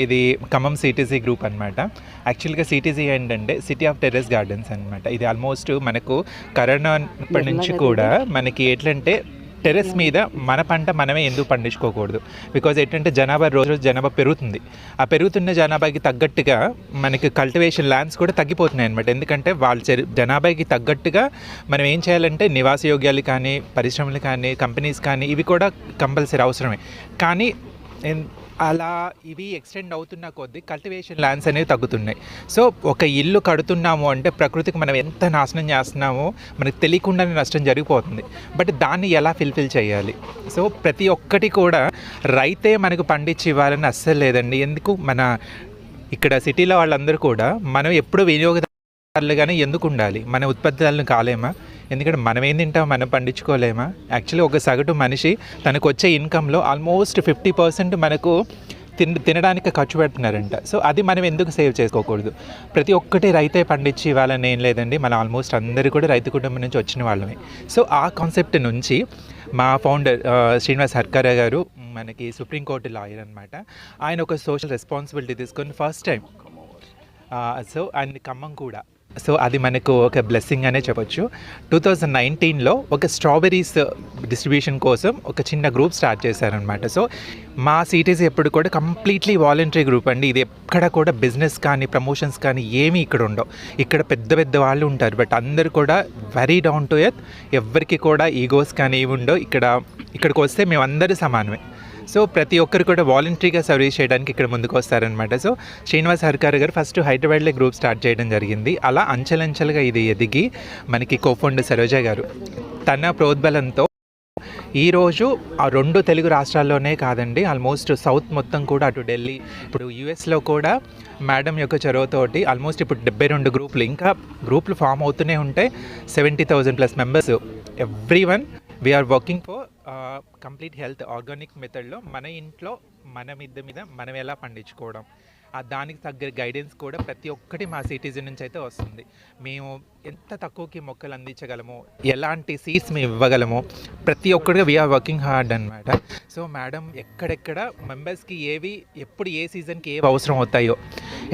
ఇది Khammam CTC group అనమాట. యాక్చువల్గా సిటీసీ ఏంటంటే సిటీ ఆఫ్ టెర్రస్ గార్డెన్స్ అనమాట. ఇది ఆల్మోస్ట్ మనకు కరోనా ఇప్పటి నుంచి కూడా మనకి ఎట్లంటే టెర్రస్ మీద మన పంట మనమే ఎందుకు పండించుకోకూడదు. బికాజ్ ఏంటంటే రోజు జనాభా పెరుగుతుంది. ఆ పెరుగుతున్న జనాభాకి తగ్గట్టుగా మనకి కల్టివేషన్ ల్యాండ్స్ కూడా తగ్గిపోతున్నాయి అనమాట. ఎందుకంటే వాళ్ళ జనాభాకి తగ్గట్టుగా మనం ఏం చేయాలంటే నివాస యోగ్యాలు కానీ, పరిశ్రమలు కానీ, కంపెనీస్ కానీ ఇవి కూడా కంపల్సరీ అవసరమే. కానీ అలా ఇవి ఎక్స్టెండ్ అవుతున్న కొద్దీ కల్టివేషన్ ల్యాండ్స్ అనేవి తగ్గుతున్నాయి. సో ఒక ఇల్లు కడుతున్నాము అంటే ప్రకృతికి మనం ఎంత నాశనం చేస్తున్నామో మనకు తెలియకుండానే నష్టం జరిగిపోతుంది. బట్ దాన్ని ఎలా ఫుల్ఫిల్ చేయాలి? సో ప్రతి ఒక్కటి కూడా రైతే మనకు పండించి ఇవ్వాలని అస్సలు లేదండి. ఎందుకు మన ఇక్కడ సిటీలో వాళ్ళందరూ కూడా మనం ఎప్పుడు వినియోగదారులుగానే ఎందుకు ఉండాలి? మన ఉత్పత్తులను కాలేమా? ఎందుకంటే మనం ఏం తింటాం, మనం పండించుకోలేమా? యాక్చువల్లీ ఒక సగటు మనిషి తనకు వచ్చే ఇన్కంలో ఆల్మోస్ట్ 50% మనకు తినడానికి ఖర్చు పెడుతున్నారంట. సో అది మనం ఎందుకు సేవ్ చేసుకోకూడదు? ప్రతి ఒక్కటి రైతే పండించి ఇవ్వాలని ఏం లేదండి. మన ఆల్మోస్ట్ అందరూ కూడా రైతు కుటుంబం నుంచి వచ్చిన వాళ్ళమే. సో ఆ కాన్సెప్ట్ నుంచి మా ఫౌండర్ శ్రీనివాస్ హర్కర గారు మనకి సుప్రీంకోర్టు లాయర్ అనమాట. ఆయన ఒక సోషల్ రెస్పాన్సిబిలిటీ తీసుకొని ఫస్ట్ టైం సో ఆయన ఖమ్మం కూడా సో అది మనకు ఒక బ్లెస్సింగ్ అనే చెప్పొచ్చు. 2019లో ఒక స్ట్రాబెరీస్ డిస్ట్రిబ్యూషన్ కోసం ఒక చిన్న గ్రూప్ స్టార్ట్ చేశారనమాట. సో మా సిటీసీ ఎప్పుడు కూడా కంప్లీట్లీ వాలంటరీ గ్రూప్ అండి. ఇది ఎక్కడ కూడా బిజినెస్ కానీ ప్రమోషన్స్ కానీ ఏమీ ఇక్కడ ఉండవు. ఇక్కడ పెద్ద పెద్ద వాళ్ళు ఉంటారు, బట్ అందరు కూడా వెరీ డౌన్ టు ఎర్త్. ఎవరికి కూడా ఈగోస్ కానీ ఏమి ఉండవు. ఇక్కడికి వస్తే మేమందరూ సమానమే. సో ప్రతి ఒక్కరు కూడా వాలంటరీగా సర్వీస్ చేయడానికి ఇక్కడ ముందుకు వస్తారనమాట. సో శ్రీనివాస్ హర్కర్ గారు ఫస్ట్ హైదరాబాద్లో గ్రూప్ స్టార్ట్ చేయడం జరిగింది. అలా అంచెలంచెలుగా ఇది ఎదిగి మనకి కోఫౌండర్ సరోజ గారు తన ప్రోద్బలంతో ఈరోజు ఆ 2 తెలుగు రాష్ట్రాల్లోనే కాదండి, ఆల్మోస్ట్ సౌత్ మొత్తం కూడా, అటు ఢిల్లీ, ఇప్పుడు యూఎస్లో కూడా మేడం యొక్క చొరవతోటి ఆల్మోస్ట్ ఇప్పుడు 72 గ్రూపులు, ఇంకా గ్రూపులు ఫామ్ అవుతూనే ఉంటాయి. 70,000+ members. Everyone we're working for complete health organic మెథడ్లో మన ఇంట్లో మన మిద్దె మీద మనం ఎలా పండించుకోవడం, దానికి తగ్గ గైడెన్స్ కూడా ప్రతి ఒక్కటి మా సిటిజన్ నుంచి అయితే వస్తుంది. మేము ఎంత తక్కువకి మొక్కలు అందించగలమో, ఎలాంటి సీడ్స్ మేము ఇవ్వగలమో ప్రతి ఒక్కటిగా వీఆర్ వర్కింగ్ హార్డ్ అనమాట. సో మేడం ఎక్కడెక్కడ మెంబర్స్కి ఎప్పుడు ఏ సీజన్కి ఏవి అవసరం అవుతాయో,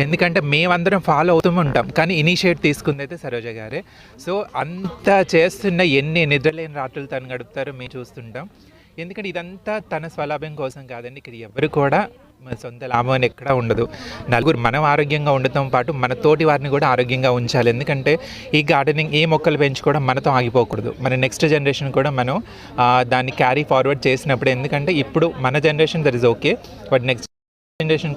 ఎందుకంటే మేమందరం ఫాలో అవుతూ ఉంటాం, కానీ ఇనిషియేట్ తీసుకుంది అయితే సరోజ గారే. సో అంత చేస్తున్న ఎన్ని నిద్రలేని రాత్రులు తను గడుపుతారో మేము చూస్తుంటాం. ఎందుకంటే ఇదంతా తన స్వలాభం కోసం కాదండి. ఇక్కడ ఎవరు కూడా సొంత లాభం అని ఎక్కడా ఉండదు. నలుగురు మనం ఆరోగ్యంగా ఉండటం పాటు మన తోటి వారిని కూడా ఆరోగ్యంగా ఉంచాలి. ఎందుకంటే ఈ గార్డెనింగ్, ఈ మొక్కలు పెంచుకోవడం మనతో ఆగిపోకూడదు. మన నెక్స్ట్ జనరేషన్ కూడా మనం దాన్ని క్యారీ ఫార్వర్డ్ చేసినప్పుడు, ఎందుకంటే ఇప్పుడు మన generation that is okay, but next generation